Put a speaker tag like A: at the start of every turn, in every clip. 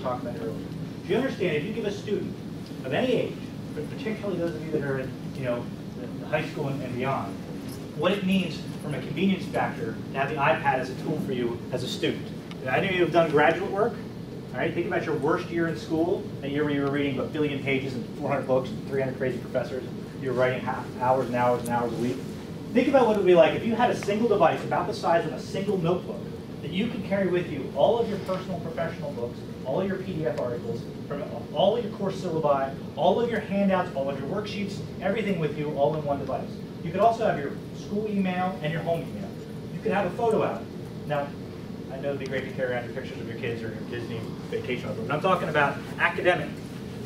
A: talking about earlier. Do you understand if you give a student of any age, but particularly those of you that are in the high school and beyond, what it means from a convenience factor to have the iPad as a tool for you as a student? I know you have done graduate work. All right, think about your worst year in school, that year where you were reading 1 billion pages and 400 books and 300 crazy professors. You were writing hours and hours and hours a week. Think about what it would be like if you had a single device about the size of a single notebook that you could carry with you all of your personal professional books, all of your PDF articles, from all of your course syllabi, all of your handouts, all of your worksheets, everything with you all in one device. You could also have your school email and your home email. You could have a photo album. Now, I know it'd be great to carry around your pictures of your kids or your Disney vacation, but I'm talking about academic.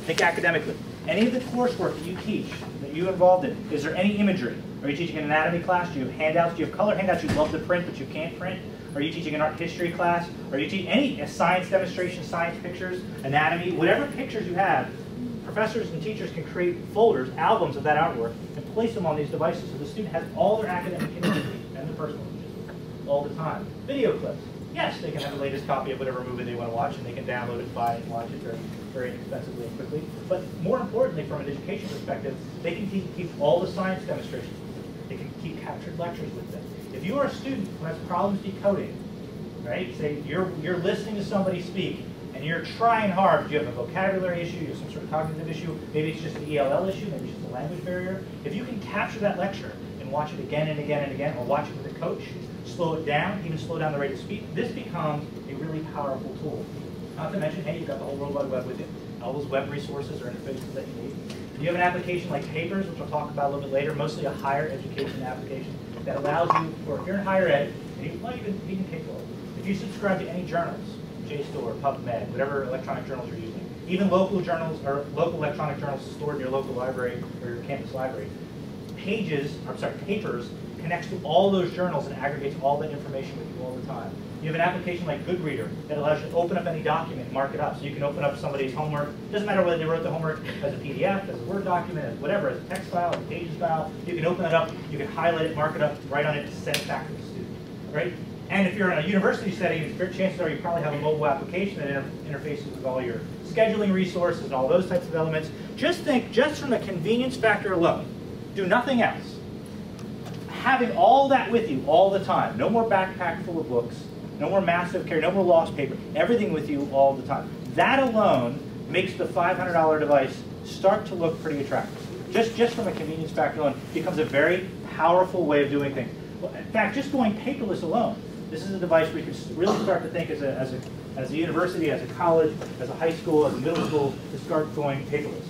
A: Think academically. Any of the coursework that you teach, that you're involved in, is there any imagery? Are you teaching an anatomy class? Do you have handouts? Do you have color handouts you love to print but you can't print? Are you teaching an art history class? Are you teaching any science demonstration, science pictures, anatomy? Whatever pictures you have, professors and teachers can create folders, albums of that artwork, and place them on these devices so the student has all their academic imagery and the personal images all the time. Video clips. Yes, they can have the latest copy of whatever movie they want to watch, and they can download it, buy it, and watch it very, very inexpensively and quickly. But more importantly, from an education perspective, they can keep all the science demonstrations with them. They can keep captured lectures with them. If you are a student who has problems decoding, right? Say you're listening to somebody speak, and you're trying hard, but you have a vocabulary issue, you have some sort of cognitive issue, maybe it's just an ELL issue, maybe it's just a language barrier. If you can capture that lecture and watch it again and again and again, or watch it with a coach, slow it down, even slow down the rate of speed, this becomes a really powerful tool. Not to mention, hey, you've got the whole World Wide Web with you. All those web resources or interfaces that you need. You have an application like Papers, which we'll talk about a little bit later, mostly a higher education application that allows you, or if you're in higher ed, and even K-12, if you subscribe to any journals, JSTOR, PubMed, whatever electronic journals you're using, even local journals or local electronic journals stored in your local library or your campus library, Papers connects to all those journals and aggregates all that information with you all the time. You have an application like Goodreader that allows you to open up any document and mark it up. So you can open up somebody's homework. It doesn't matter whether they wrote the homework as a PDF, as a Word document, as whatever, as a text file, as a Pages file. You can open it up, you can highlight it, mark it up, write on it, and send it back to the student. Right? And if you're in a university setting, chances are you probably have a mobile application that interfaces with all your scheduling resources and all those types of elements. Just think, just from the convenience factor alone, do nothing else. Having all that with you all the time, no more backpack full of books, no more massive carry, no more lost paper, everything with you all the time. That alone makes the $500 device start to look pretty attractive. Just from a convenience factor alone, it becomes a very powerful way of doing things. Well, in fact, just going paperless alone, this is a device where you can really start to think as a university, as a college, as a high school, as a middle school, to start going paperless.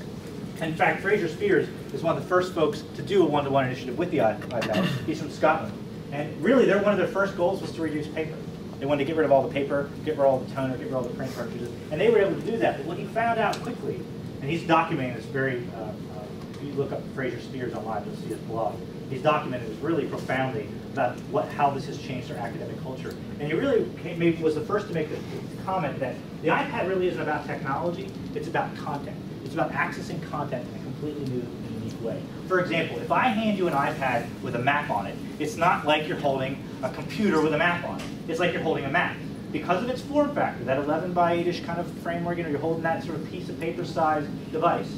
A: In fact, Fraser Spears is one of the first folks to do a one-to-one initiative with the iPad. He's from Scotland. And really, one of their first goals was to reduce paper. They wanted to get rid of all the paper, get rid of all the toner, get rid of all the print cartridges. And they were able to do that. But what he found out quickly, and he's documenting this very, if you look up Fraser Spears online, you'll see his blog. He's documented this really profoundly about how this has changed our academic culture. And he really was the first to make the comment that the iPad really isn't about technology, it's about content. It's about accessing content in a completely new and unique way. For example, if I hand you an iPad with a map on it, it's not like you're holding a computer with a map on it. It's like you're holding a map. Because of its form factor, that 11 by 8-ish kind of framework, you're holding that sort of piece of paper-sized device,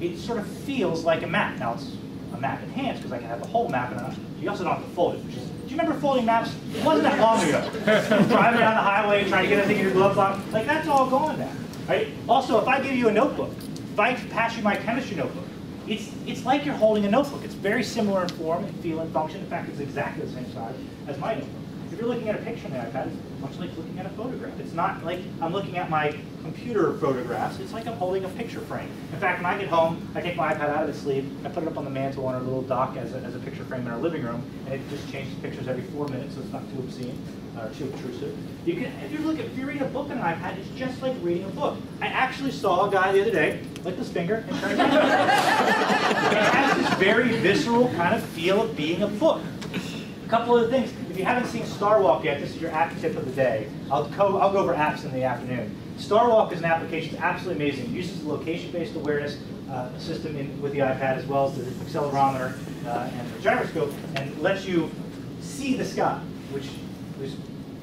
A: it sort of feels like a map. Now, it's a map enhanced because I can have the whole map, and you also don't have to fold it. Do you remember folding maps? It wasn't that long ago. Driving down the highway, trying to get everything in your glove box. Like, that's all gone now. Right? Also, if I give you a notebook, if I pass you my chemistry notebook, it's like you're holding a notebook. It's very similar in form and feel and function. In fact, it's exactly the same size as my notebook. If you're looking at a picture on the iPad, it's much like looking at a photograph. It's not like I'm looking at my computer photographs. It's like I'm holding a picture frame. In fact, when I get home, I take my iPad out of its sleeve, I put it up on the mantle on our little dock as a picture frame in our living room, and it just changes pictures every 4 minutes, so it's not too obscene or too obtrusive. You can, if you read a book on an iPad, it's just like reading a book. I actually saw a guy the other day lick his finger and turn it around. It has this very visceral kind of feel of being a book. A couple other things. If you haven't seen StarWalk yet, this is your app tip of the day. I'll go over apps in the afternoon. StarWalk is an application that's absolutely amazing. It uses the location-based awareness system with the iPad, as well as the accelerometer and the gyroscope, and lets you see the sky, which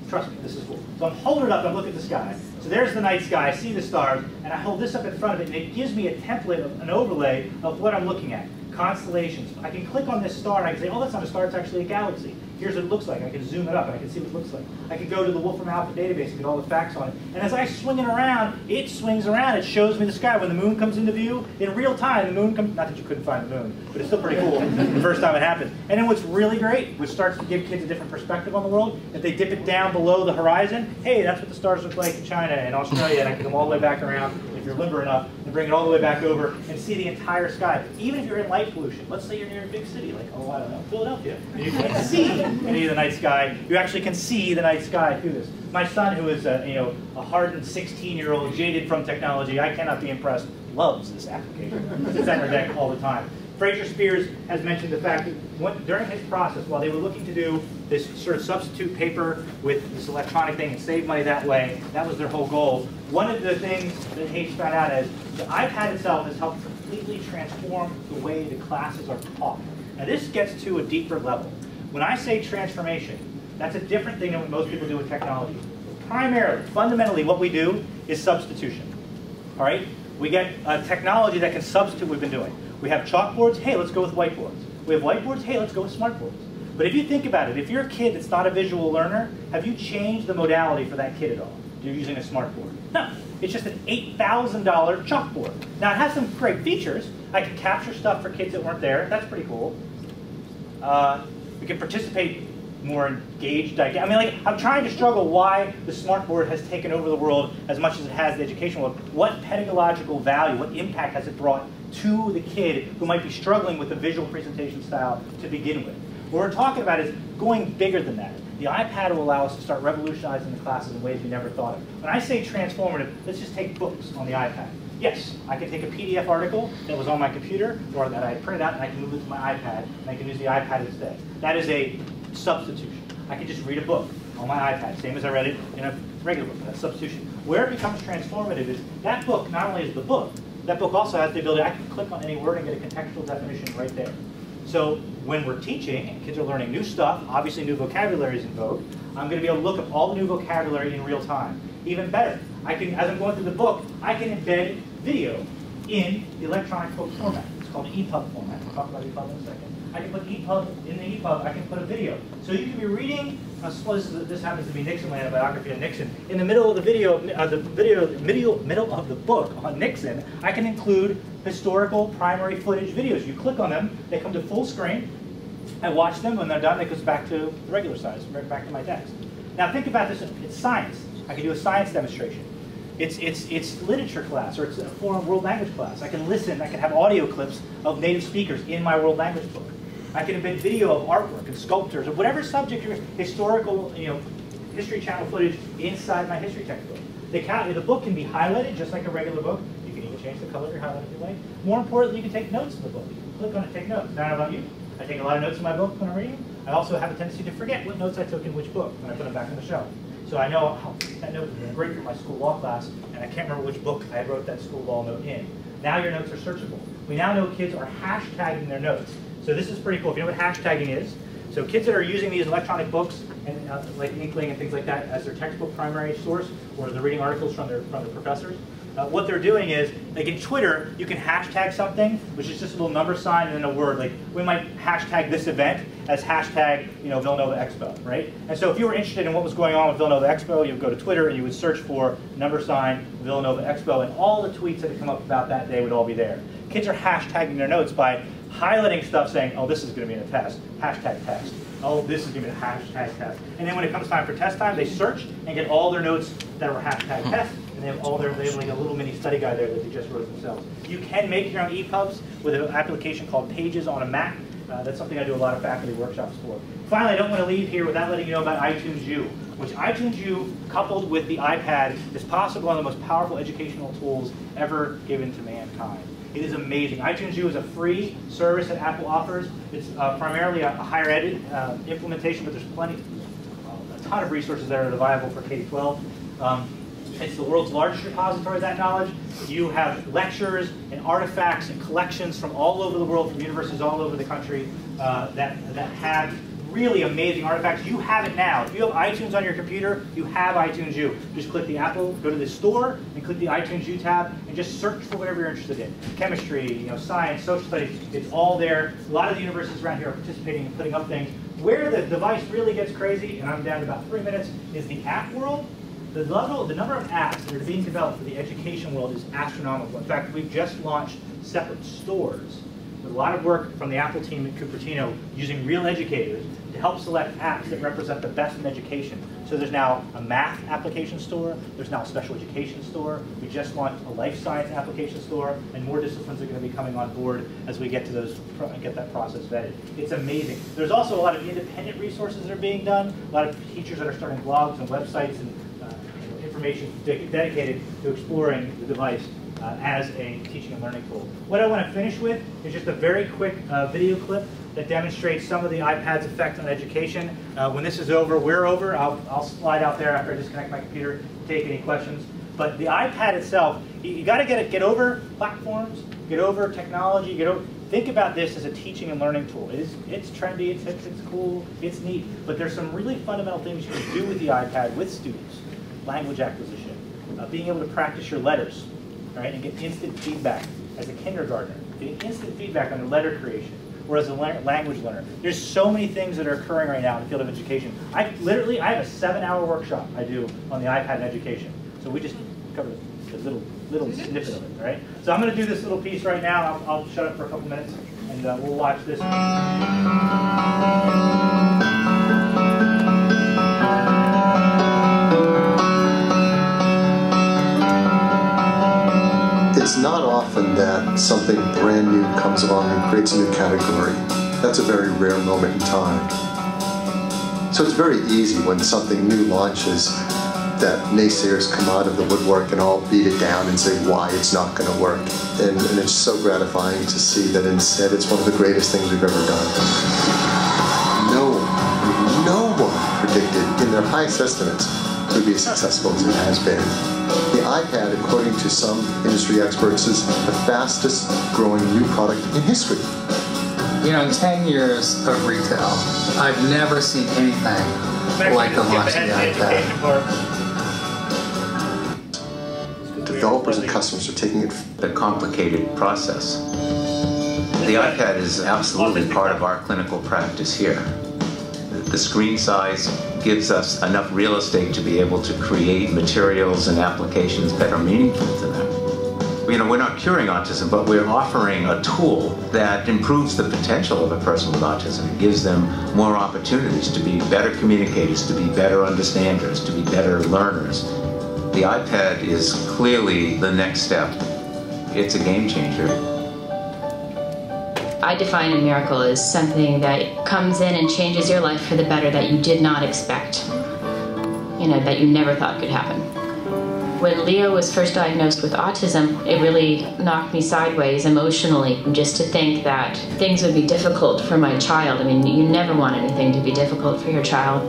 A: trust me, this is cool. So I'm holding it up, I'm looking at the sky. So there's the night sky, I see the stars, and I hold this up in front of it, and it gives me a template, an overlay of what I'm looking at. Constellations. I can click on this star and I can say, oh, that's not a star, it's actually a galaxy. Here's what it looks like. I can zoom it up and I can see what it looks like. I can go to the Wolfram Alpha database and get all the facts on it. And as I swing it around, it swings around. It shows me the sky. When the moon comes into view, in real time, the moon comes, not that you couldn't find the moon, but it's still pretty cool the first time it happens. And then what's really great, which starts to give kids a different perspective on the world, if they dip it down below the horizon, hey, that's what the stars look like in China and Australia, and I can come all the way back around, if you're limber enough, and bring it all the way back over and see the entire sky. Even if you're in light pollution, let's say you're near a big city, like, oh, I don't know, Philadelphia, and you can't see any of the night sky. You actually can see the night sky through this. My son, who is a hardened 16-year-old, jaded from technology, I cannot be impressed, loves this application. It's on our deck all the time. Fraser Spears has mentioned the fact that during his process, while they were looking to do this sort of substitute paper with this electronic thing and save money that way, that was their whole goal. One of the things that Hayes found out is the iPad itself has helped completely transform the way the classes are taught. Now this gets to a deeper level. When I say transformation, that's a different thing than what most people do with technology. Primarily, fundamentally, what we do is substitution. All right? We get a technology that can substitute what we've been doing. We have chalkboards, hey, let's go with whiteboards. We have whiteboards, hey, let's go with smartboards. But if you think about it, if you're a kid that's not a visual learner, have you changed the modality for that kid at all? You're using a smartboard. No, it's just an $8,000 chalkboard. Now, it has some great features. I can capture stuff for kids that weren't there. That's pretty cool. We can participate more engaged. I mean, like, I'm trying to struggle why the smartboard has taken over the world as much as it has the education world. What pedagogical value, what impact has it brought to the kid who might be struggling with the visual presentation style to begin with? What we're talking about is going bigger than that. The iPad will allow us to start revolutionizing the classes in ways we never thought of. When I say transformative, let's just take books on the iPad. Yes, I can take a PDF article that was on my computer or that I printed out and I can move it to my iPad and I can use the iPad instead. That is a substitution. I can just read a book on my iPad, same as I read it in a regular book. That's substitution. Where it becomes transformative is that book not only is the book, that book also has the ability, I can click on any word and get a contextual definition right there. So when we're teaching and kids are learning new stuff, obviously new vocabulary is in vogue, I'm going to be able to look up all the new vocabulary in real time. Even better, I can, as I'm going through the book, I can embed video in the electronic book format. It's called EPUB format. We'll talk about EPUB in a second. I can put EPUB in the EPUB. I can put a video. So you can be reading. Suppose this happens to be Nixon Land, a biography of Nixon. In the middle of the video, middle of the book on Nixon, I can include historical primary footage videos. You click on them, they come to full screen. I watch them. When they're done, it goes back to the regular size, right back to my text. Now think about this. It's science. I can do a science demonstration. It's literature class, or it's a foreign world language class. I can listen. I can have audio clips of native speakers in my world language book. I can embed video of artwork and sculptures of whatever subject, historical, History Channel footage inside my history textbook. The book can be highlighted just like a regular book. You can even change the color of your highlight if you like. More importantly, you can take notes in the book. You can click on it, take notes. Now, about you? I take a lot of notes in my book when I'm reading. I also have a tendency to forget what notes I took in which book when I put them back on the shelf. So I know that note was great for my school law class, and I can't remember which book I wrote that school law note in. Now your notes are searchable. We now know kids are hashtagging their notes. So this is pretty cool. If you know what hashtagging is, so kids that are using these electronic books and like Inkling and things like that as their textbook primary source, or they're reading articles from their professors, what they're doing is, like in Twitter, you can hashtag something, which is just a little number sign and then a word. Like we might hashtag this event as hashtag, Villanova Expo, right? And so if you were interested in what was going on with Villanova Expo, you would go to Twitter and you would search for number sign Villanova Expo, and all the tweets that had come up about that day would all be there. Kids are hashtagging their notes by highlighting stuff saying, oh, this is going to be in a test, hashtag test. Oh, this is going to be a hashtag test. And then when it comes time for test time, they search and get all their notes that were hashtag test, and they have like a little mini study guide there that they just wrote themselves. You can make your own EPUBs with an application called Pages on a Mac. That's something I do a lot of faculty workshops for. Finally, I don't want to leave here without letting you know about iTunes U, which iTunes U, coupled with the iPad, is possibly one of the most powerful educational tools ever given to mankind. It is amazing. iTunes U is a free service that Apple offers. It's primarily a higher ed implementation, but there's a ton of resources that are viable for K-12. It's the world's largest repository of that knowledge. You have lectures and artifacts and collections from all over the world, from universities all over the country that have really amazing artifacts. You have it now. If you have iTunes on your computer, you have iTunes U. Just click the Apple, go to the store, and click the iTunes U tab, and just search for whatever you're interested in. Chemistry, science, social studies, it's all there. A lot of the universities around here are participating and putting up things. Where the device really gets crazy, and I'm down to about 3 minutes, is the app world. The number of apps that are being developed for the education world is astronomical. In fact, we've just launched separate stores with a lot of work from the Apple team at Cupertino using real educators to help select apps that represent the best in education. So there's now a math application store, there's now a special education store, we just launched a life science application store, and more disciplines are going to be coming on board as we get to those, get that process vetted. It's amazing. There's also a lot of independent resources that are being done, a lot of teachers that are starting blogs and websites and information dedicated to exploring the device as a teaching and learning tool. What I want to finish with is just a very quick video clip that demonstrates some of the iPad's effect on education. When this is over, we're over. I'll slide out there after I disconnect my computer to take any questions. But the iPad itself, you got to get over platforms, get over technology, think about this as a teaching and learning tool. It's trendy, it's hip, it's cool, it's neat, but there's some really fundamental things you can do with the iPad with students. Language acquisition, being able to practice your letters, right, and get instant feedback as a kindergartner, getting instant feedback on their letter creation, or as a language learner. There's so many things that are occurring right now in the field of education. I have a 7-hour workshop I do on the iPad in education. So we just covered a little snippet of it, right? So I'm going to do this little piece right now. I'll shut up for a couple minutes, and we'll watch this.
B: It's not often that something brand new comes along and creates a new category. That's a very rare moment in time. So it's very easy when something new launches that naysayers come out of the woodwork and all beat it down and say why it's not going to work. And it's so gratifying to see that instead it's one of the greatest things we've ever done. No one predicted in their highest estimates to be as successful as it has been. The iPad, according to some industry experts, is the fastest growing new product in history.
C: In 10 years of retail, I've never seen anything like the launch of the iPad.
B: Developers and customers are taking it.
D: A complicated process. The iPad is absolutely part of our clinical practice here. The screen size gives us enough real estate to be able to create materials and applications that are meaningful to them. We're not curing autism, but we're offering a tool that improves the potential of a person with autism. It gives them more opportunities to be better communicators, to be better understanders, to be better learners. The iPad is clearly the next step. It's a game changer.
E: I define a miracle as something that comes in and changes your life for the better that you did not expect, that you never thought could happen. When Leo was first diagnosed with autism, it really knocked me sideways emotionally, just to think that things would be difficult for my child. You never want anything to be difficult for your child.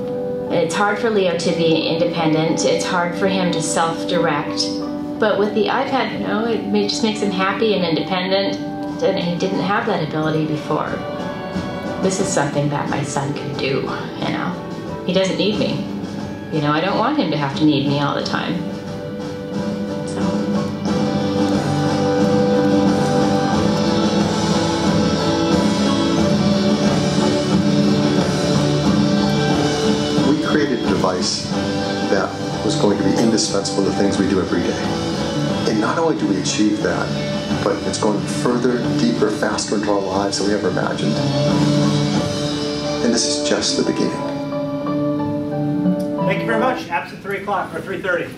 E: It's hard for Leo to be independent. It's hard for him to self-direct. But with the iPad, it just makes him happy and independent. And he didn't have that ability before. This is something that my son can do, He doesn't need me. I don't want him to have to need me all the time. So.
B: We created a device that was going to be indispensable to things we do every day. And not only do we achieve that, but it's going further, deeper, faster into our lives than we ever imagined. And this is just the beginning.
A: Thank you very much. Absent 3 o'clock or 3:30.